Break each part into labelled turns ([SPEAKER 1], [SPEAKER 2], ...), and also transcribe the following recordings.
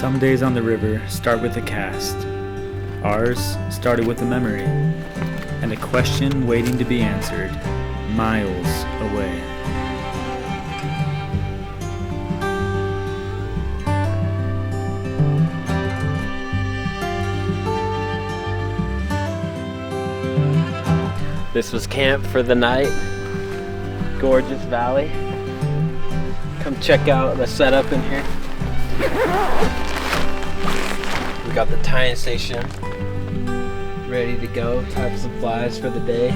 [SPEAKER 1] Some days on the river start with a cast. Ours started with a memory and a question waiting to be answered miles away.
[SPEAKER 2] This was camp for the night. Gorgeous valley. Come check out the setup in here. We got the tying station ready to go. Type some flies for the day.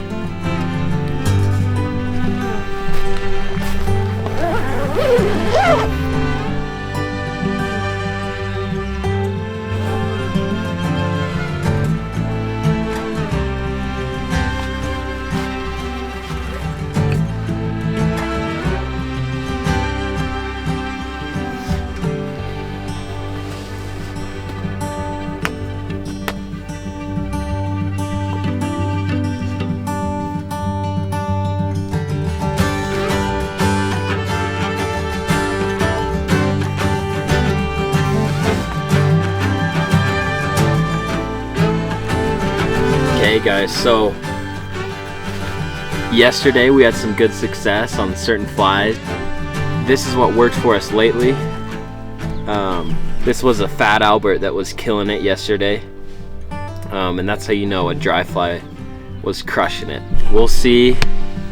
[SPEAKER 2] Hey guys, so yesterday we had some good success on certain flies. This is what worked for us lately. This was a fat Albert that was killing it yesterday, and that's how you know a dry fly was crushing it. We'll see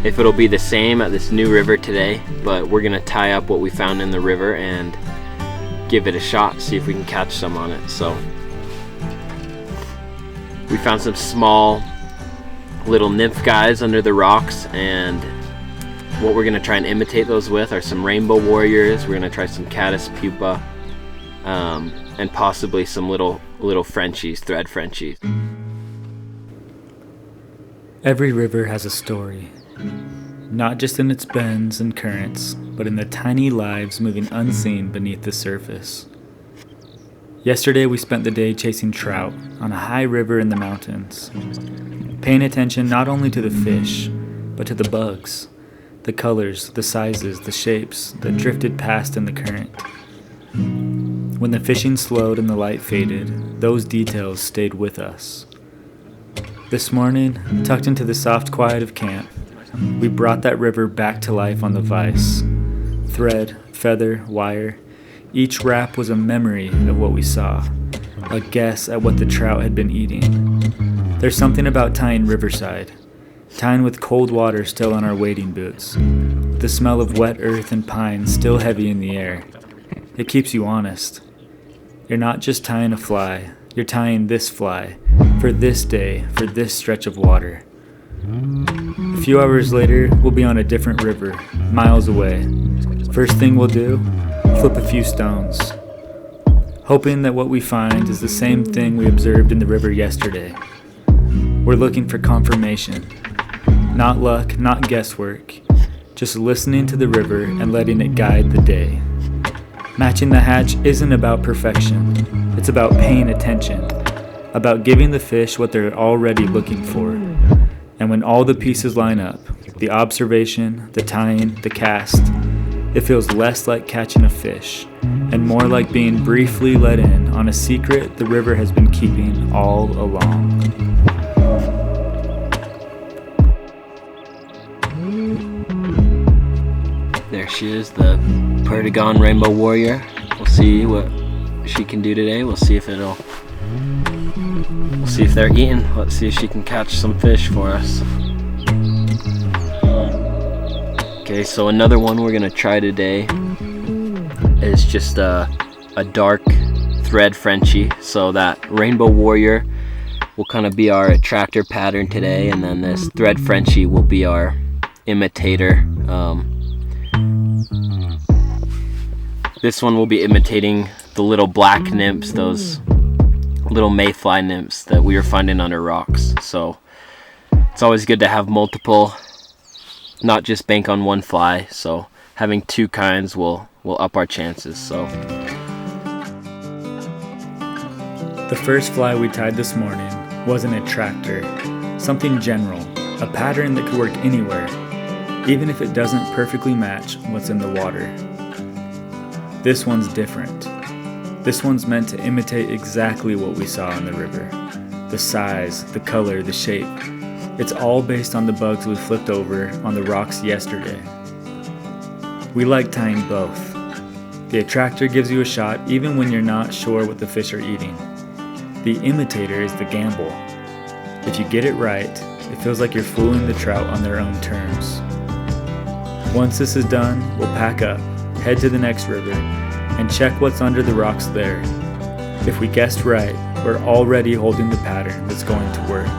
[SPEAKER 2] if it'll be the same at this new river today, but we're gonna tie up what we found in the river and give it a shot, see if we can catch some on it. So we found some small little nymph guys under the rocks, and what we're gonna try and imitate those with are some rainbow warriors. We're gonna try some caddis pupa, and possibly some little Frenchies, thread Frenchies.
[SPEAKER 1] Every river has a story, not just in its bends and currents, but in the tiny lives moving unseen beneath the surface. Yesterday we spent the day chasing trout on a high river in the mountains, paying attention not only to the fish, but to the bugs, the colors, the sizes, the shapes that drifted past in the current. When the fishing slowed and the light faded, those details stayed with us. This morning, tucked into the soft quiet of camp, we brought that river back to life on the vise. Thread, feather, wire, each wrap was a memory of what we saw, a guess at what the trout had been eating. There's something about tying Riverside, tying with cold water still on our wading boots, the smell of wet earth and pine still heavy in the air. It keeps you honest. You're not just tying a fly, you're tying this fly, for this day, for this stretch of water. A few hours later, we'll be on a different river, miles away. First thing we'll do, flip a few stones, hoping that what we find is the same thing we observed in the river yesterday. We're looking for confirmation, not luck, not guesswork, just listening to the river and letting it guide the day. Matching the hatch isn't about perfection, it's about paying attention, about giving the fish what they're already looking for. And when all the pieces line up, the observation, the tying, the cast, it feels less like catching a fish and more like being briefly let in on a secret the river has been keeping all along.
[SPEAKER 2] There she is, the Perdigon Rainbow Warrior. We'll see what she can do today. We'll see if they're eating. Let's see if she can catch some fish for us. Okay, so another one we're gonna try today is just a dark thread Frenchie. So that Rainbow Warrior will kind of be our attractor pattern today, and then this thread Frenchie will be our imitator. This one will be imitating the little black nymphs, those little mayfly nymphs that we were finding under rocks. So it's always good to have multiple, not just bank on one fly. So having two kinds will up our chances. So
[SPEAKER 1] the first fly we tied this morning was an attractor, something general, a pattern that could work anywhere, even if it doesn't perfectly match what's in the water. This one's different. This one's meant to imitate exactly what we saw in the river. The size, the color, the shape. It's all based on the bugs we flipped over on the rocks yesterday. We like tying both. The attractor gives you a shot even when you're not sure what the fish are eating. The imitator is the gamble. If you get it right, it feels like you're fooling the trout on their own terms. Once this is done, we'll pack up, head to the next river, and check what's under the rocks there. If we guessed right, we're already holding the pattern that's going to work.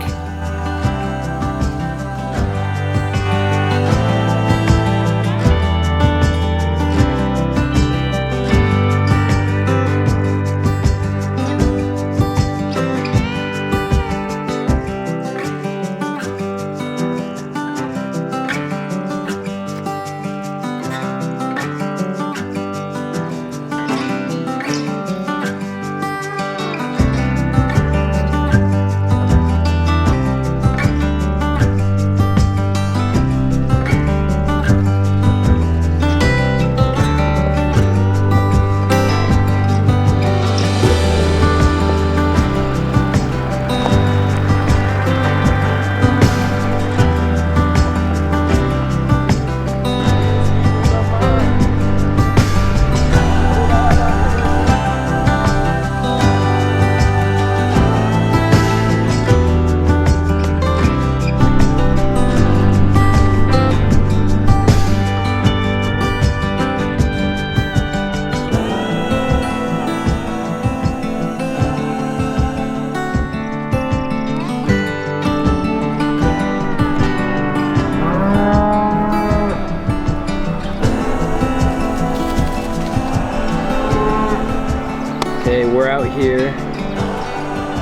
[SPEAKER 2] Okay, we're out here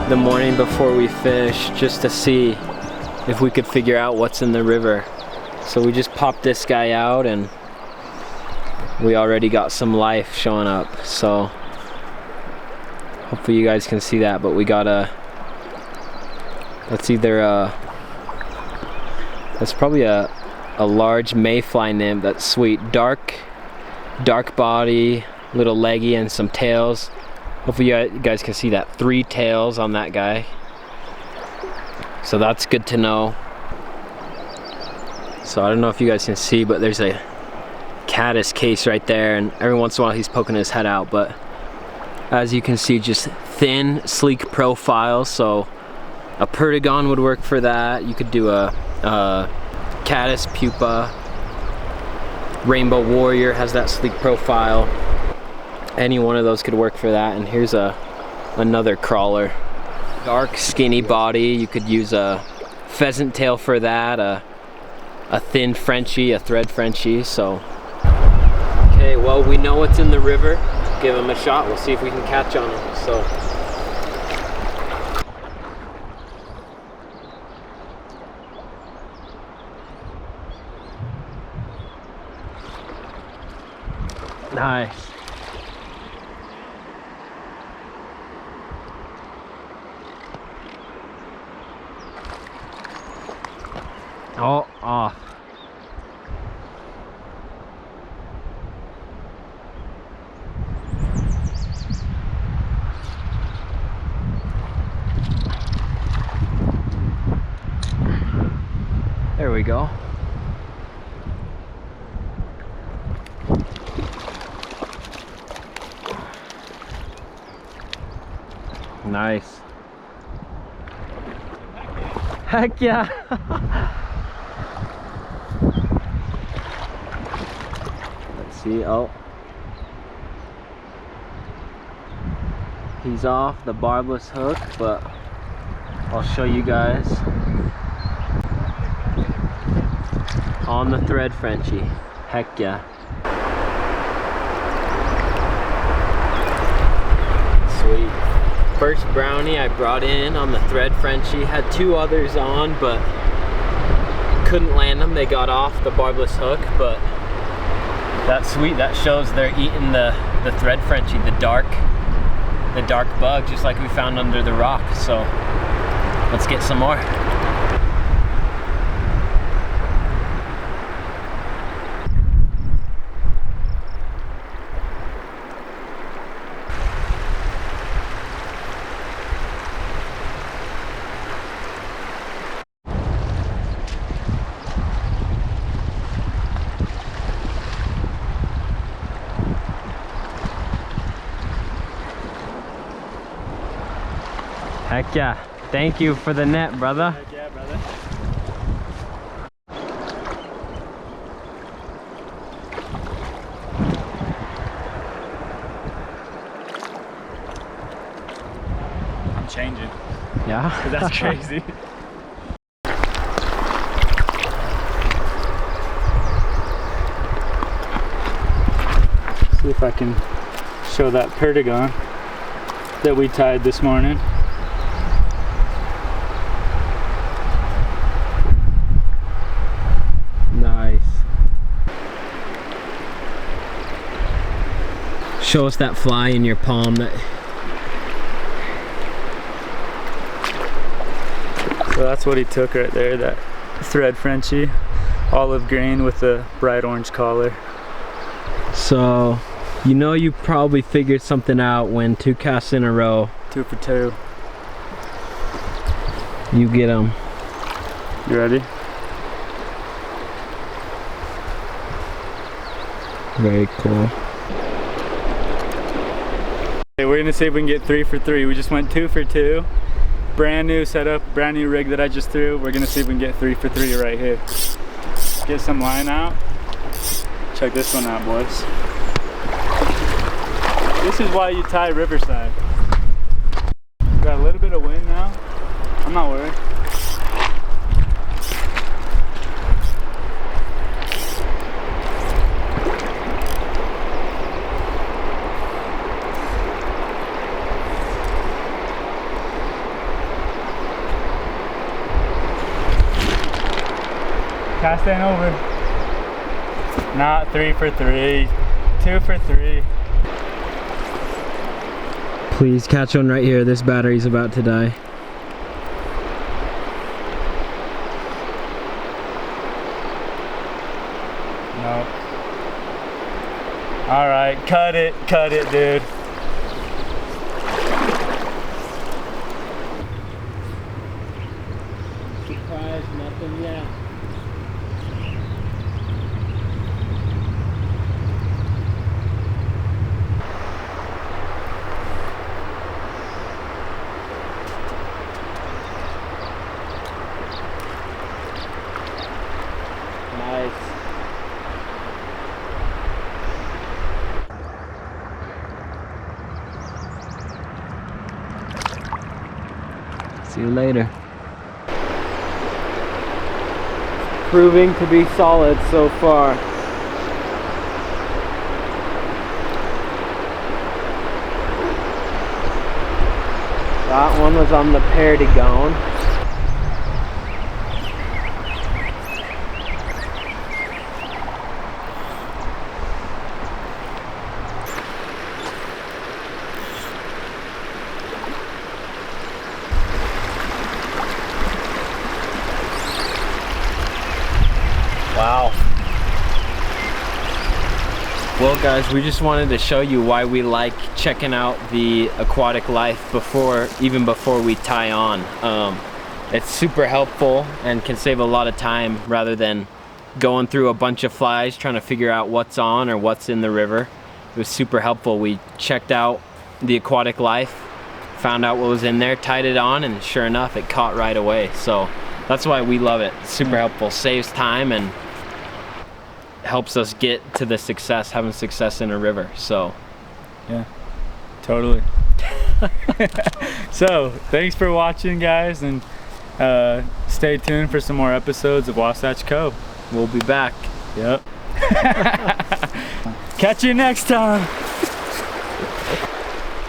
[SPEAKER 2] the morning before we fish just to see if we could figure out what's in the river. So we just popped this guy out and we already got some life showing up. So hopefully you guys can see that, but we got that's probably a large mayfly nymph. That's sweet. Dark body, little leggy, and some tails. Hopefully you guys can see that. 3 tails on that guy. So that's good to know. So I don't know if you guys can see, but there's a caddis case right there, and every once in a while he's poking his head out, but as you can see, just thin, sleek profile. So a perdigon would work for that. You could do a caddis pupa. Rainbow warrior has that sleek profile. Any one of those could work for that. And here's another crawler. Dark, skinny body. You could use a pheasant tail for that, a thin Frenchie, a thread Frenchie. So, okay, well, we know what's in the river. Give him a shot. We'll see if we can catch on him. So, nice. Oh, off. There we go. Nice. Heck yeah. See, oh, he's off the barbless hook, but I'll show you guys on the thread Frenchie. Heck yeah. Sweet. First brownie I brought in on the thread Frenchie. Had 2 others on, but couldn't land them. They got off the barbless hook, but that's sweet. That shows they're eating the thread Frenchie, the dark bug, just like we found under the rock. So let's get some more. Heck yeah. Thank you for the net, brother.
[SPEAKER 1] Heck yeah, brother. I'm changing.
[SPEAKER 2] Yeah?
[SPEAKER 1] 'Cause that's crazy. See if I can show that perdigon that we tied this morning.
[SPEAKER 2] Nice. Show us that fly in your palm.
[SPEAKER 1] So that's what he took right there, that thread Frenchie, olive green with a bright orange collar.
[SPEAKER 2] So, you know you probably figured something out when 2 casts in a row.
[SPEAKER 1] 2 for 2.
[SPEAKER 2] You get them.
[SPEAKER 1] You ready?
[SPEAKER 2] Very cool.
[SPEAKER 1] Okay, we're gonna see if we can get 3 for 3. We just went 2 for 2. Brand new setup, brand new rig that I just threw. We're gonna see if we can get 3 for 3 right here. Get some line out. Check this one out, boys. This is why you tie Riverside. Got a little bit of wind now. I'm not worried. Cast ain't over. Not 3 for 3. 2 for 3.
[SPEAKER 2] Please catch one right here. This battery's about to die.
[SPEAKER 1] No. Alright, cut it, dude.
[SPEAKER 2] Surprise, nothing yet. Nice. See you later. Proving to be solid so far. That one was on the perdigon. Wow. Well guys, we just wanted to show you why we like checking out the aquatic life even before we tie on. It's super helpful and can save a lot of time rather than going through a bunch of flies trying to figure out what's on or what's in the river. It was super helpful. We checked out the aquatic life, found out what was in there, tied it on, and sure enough it caught right away. So that's why we love it. It's super helpful, saves time and helps us get to the success, having success in a river. So
[SPEAKER 1] yeah, totally. So thanks for watching, guys, and stay tuned for some more episodes of Wasatch Cove.
[SPEAKER 2] we'll be back.
[SPEAKER 1] Yep. Catch you next time.